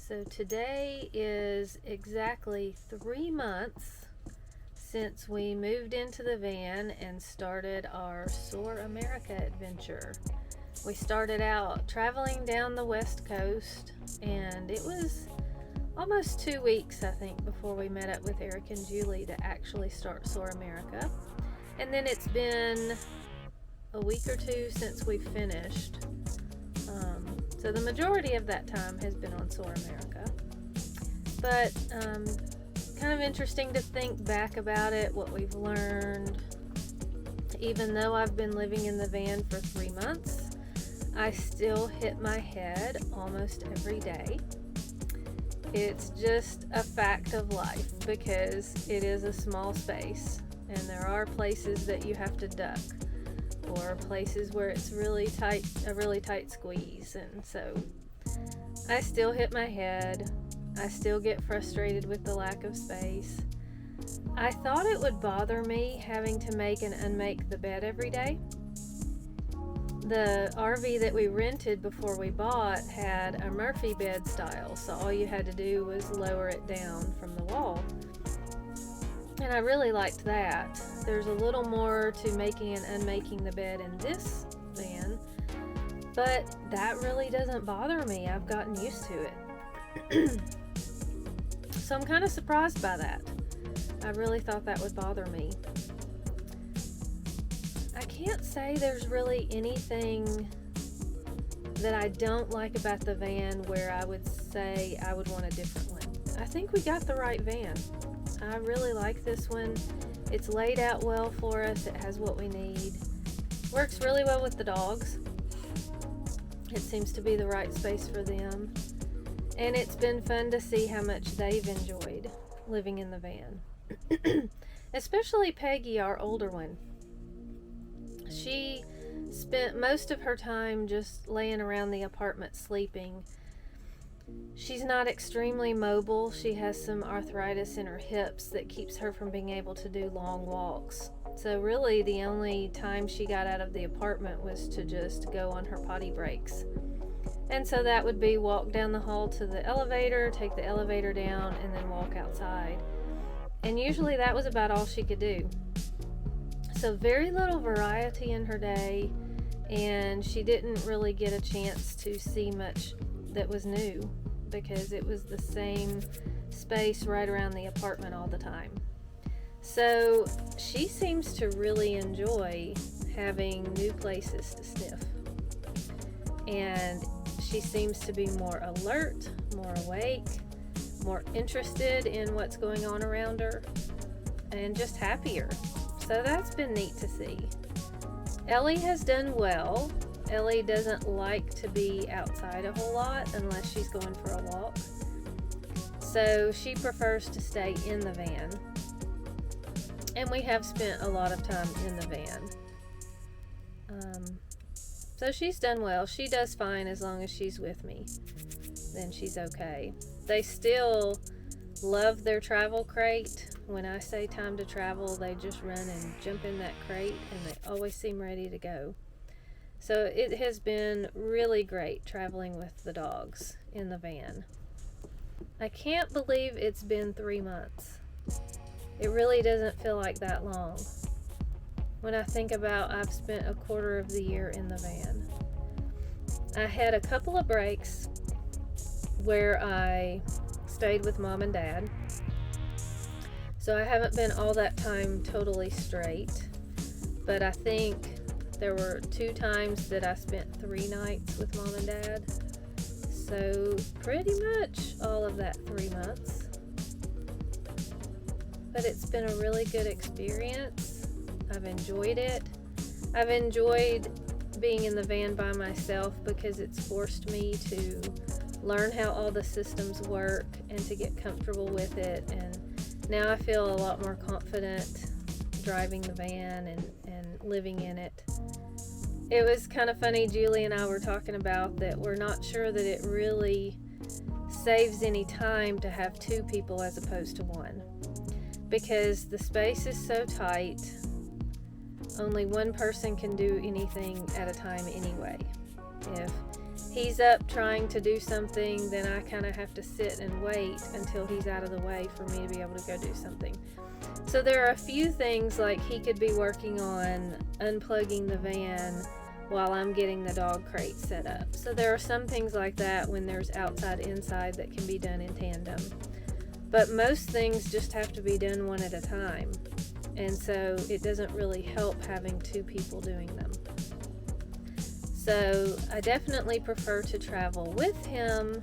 So today is exactly 3 months since we moved into the van and started our Soar America adventure. We started out traveling down the West Coast, and it was almost 2 weeks, I think, before we met up with Eric and Julie to actually start Soar America. And then it's been a week or two since we finished. So the majority of that time has been on Soar America. But kind of interesting to think back about it, what we've learned. Even though I've been living in the van for 3 months, I still hit my head almost every day. It's just a fact of life because it is a small space and there are places that you have to duck, or places where it's a really tight squeeze, and so I still hit my head. I still get frustrated with the lack of space. I thought it would bother me having to make and unmake the bed every day. The RV that we rented before we bought had a Murphy bed style, so all you had to do was lower it down from the wall. And I really liked that. There's a little more to making and unmaking the bed in this van, but that really doesn't bother me. I've gotten used to it. So I'm kind of surprised by that. I really thought that would bother me. I can't say there's really anything that I don't like about the van where I would say I would want a different one. I think we got the right van. I really like this one. It's laid out well for us. It has what we need. Works really well with the dogs. It seems to be the right space for them. And it's been fun to see how much they've enjoyed living in the van. Especially Peggy, our older one. She spent most of her time just laying around the apartment sleeping. She's not extremely mobile. She has some arthritis in her hips that keeps her from being able to do long walks. So really the only time she got out of the apartment was to just go on her potty breaks. And so that would be walk down the hall to the elevator, take the elevator down, and then walk outside. And usually that was about all she could do. So very little variety in her day, and she didn't really get a chance to see much that was new because it was the same space right around the apartment all the time. So she seems to really enjoy having new places to sniff. And she seems to be more alert, more awake, more interested in what's going on around her, and just happier. So that's been neat to see. Ellie has done well. Ellie doesn't like to be outside a whole lot unless she's going for a walk. So she prefers to stay in the van. And we have spent a lot of time in the van. So she's done well. She does fine as long as she's with me. Then she's okay. They still love their travel crate. When I say time to travel, they just run and jump in that crate, and they always seem ready to go. So it has been really great traveling with the dogs in the van. I can't believe it's been 3 months. It really doesn't feel like that long. When I think about I've spent a quarter of the year in the van. I had a couple of breaks where I stayed with Mom and Dad. So I haven't been all that time totally straight, but I think there were 2 times that I spent 3 nights with Mom and Dad. So pretty much all of that 3 months. But it's been a really good experience. I've enjoyed it. I've enjoyed being in the van by myself because it's forced me to learn how all the systems work and to get comfortable with it. And now I feel a lot more confident driving the van and living in it. It was kind of funny, Julie and I were talking about that we're not sure that it really saves any time to have 2 people as opposed to 1. Because the space is so tight, only one person can do anything at a time anyway. If he's up trying to do something, then I kind of have to sit and wait until he's out of the way for me to be able to go do something. So there are a few things, like he could be working on unplugging the van while I'm getting the dog crate set up. So there are some things like that when there's outside inside that can be done in tandem. But most things just have to be done one at a time. And so it doesn't really help having two people doing them. So I definitely prefer to travel with him,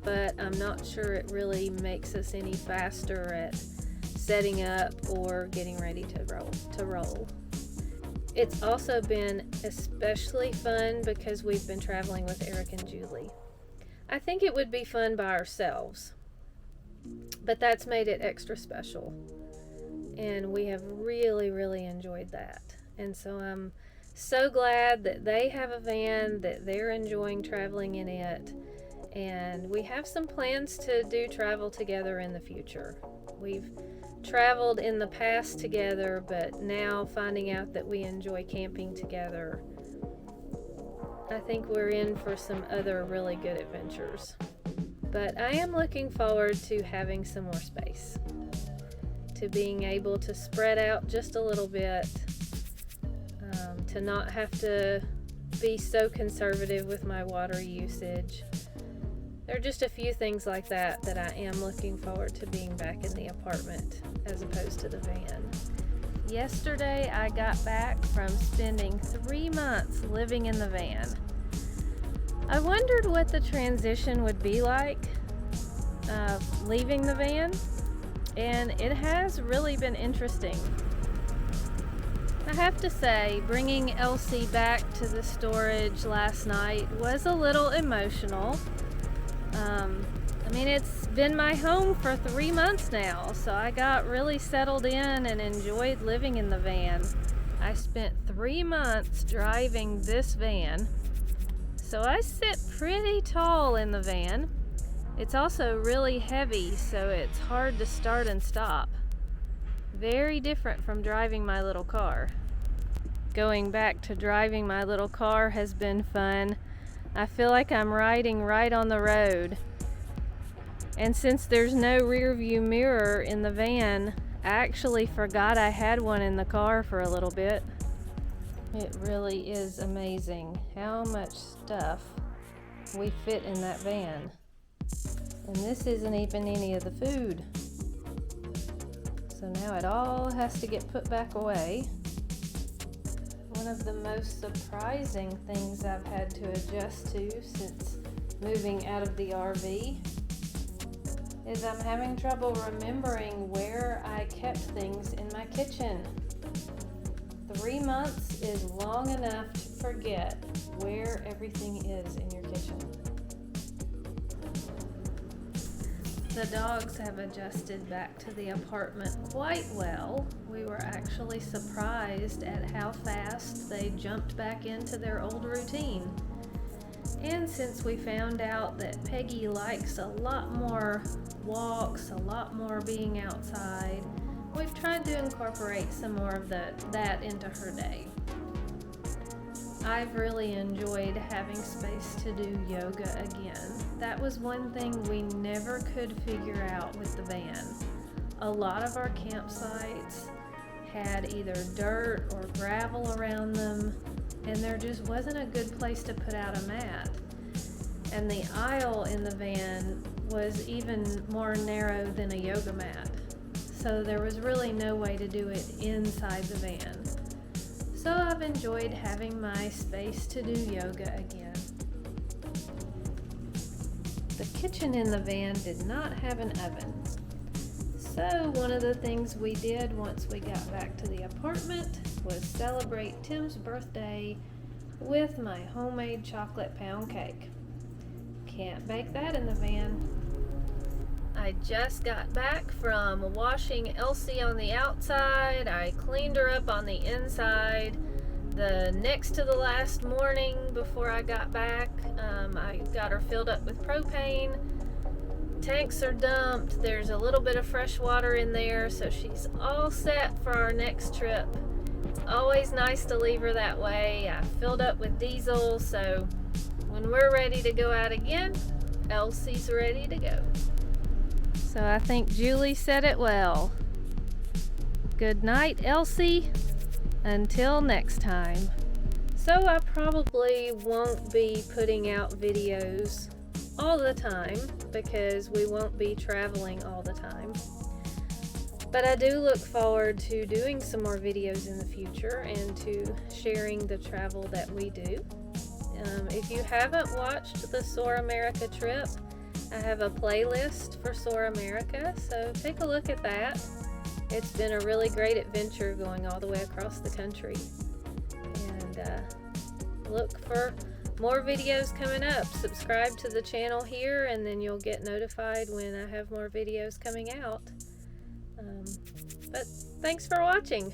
but I'm not sure it really makes us any faster at setting up or getting ready to roll. It's also been especially fun because we've been traveling with Eric and Julie. I think it would be fun by ourselves, but that's made it extra special. And we have really, really enjoyed that. And so I'm so glad that they have a van, that they're enjoying traveling in it. And we have some plans to do travel together in the future. We've traveled in the past together, but now finding out that we enjoy camping together, I think we're in for some other really good adventures. But I am looking forward to having some more space, to being able to spread out just a little bit, to not have to be so conservative with my water usage. There are just a few things like that that I am looking forward to being back in the apartment as opposed to the van. Yesterday I got back from spending 3 months living in the van. I wondered what the transition would be like leaving the van, and it has really been interesting. I have to say, bringing Elsie back to the storage last night was a little emotional. It's been my home for 3 months now, so I got really settled in and enjoyed living in the van. I spent 3 months driving this van, so I sit pretty tall in the van. It's also really heavy, so it's hard to start and stop. Very different from driving my little car. Going back to driving my little car has been fun. I feel like I'm riding right on the road. And since there's no rear view mirror in the van, I actually forgot I had one in the car for a little bit. It really is amazing how much stuff we fit in that van. And this isn't even any of the food. So now it all has to get put back away. One of the most surprising things I've had to adjust to since moving out of the RV is I'm having trouble remembering where I kept things in my kitchen. 3 months is long enough to forget where everything is in your kitchen. The dogs have adjusted back to the apartment quite well. We were actually surprised at how fast they jumped back into their old routine. And since we found out that Peggy likes a lot more walks, a lot more being outside, we've tried to incorporate some more of that into her day. I've really enjoyed having space to do yoga again. That was one thing we never could figure out with the van. A lot of our campsites had either dirt or gravel around them, and there just wasn't a good place to put out a mat. And the aisle in the van was even more narrow than a yoga mat. So there was really no way to do it inside the van. So I've enjoyed having my space to do yoga again. The kitchen in the van did not have an oven. So one of the things we did once we got back to the apartment was celebrate Tim's birthday with my homemade chocolate pound cake. Can't bake that in the van. I just got back from washing Elsie on the outside. I cleaned her up on the inside. The next to the last morning before I got back, I got her filled up with propane. Tanks are dumped. There's a little bit of fresh water in there, so she's all set for our next trip. It's always nice to leave her that way. I filled up with diesel, so when we're ready to go out again, Elsie's ready to go. So I think Julie said it well. Good night, Elsie. Until next time. So I probably won't be putting out videos all the time because we won't be traveling all the time. But I do look forward to doing some more videos in the future and to sharing the travel that we do. If you haven't watched the Soar America trip, I have a playlist for Soar America, so take a look at that. It's been a really great adventure going all the way across the country. And look for more videos coming up. Subscribe to the channel here and then you'll get notified when I have more videos coming out. But thanks for watching.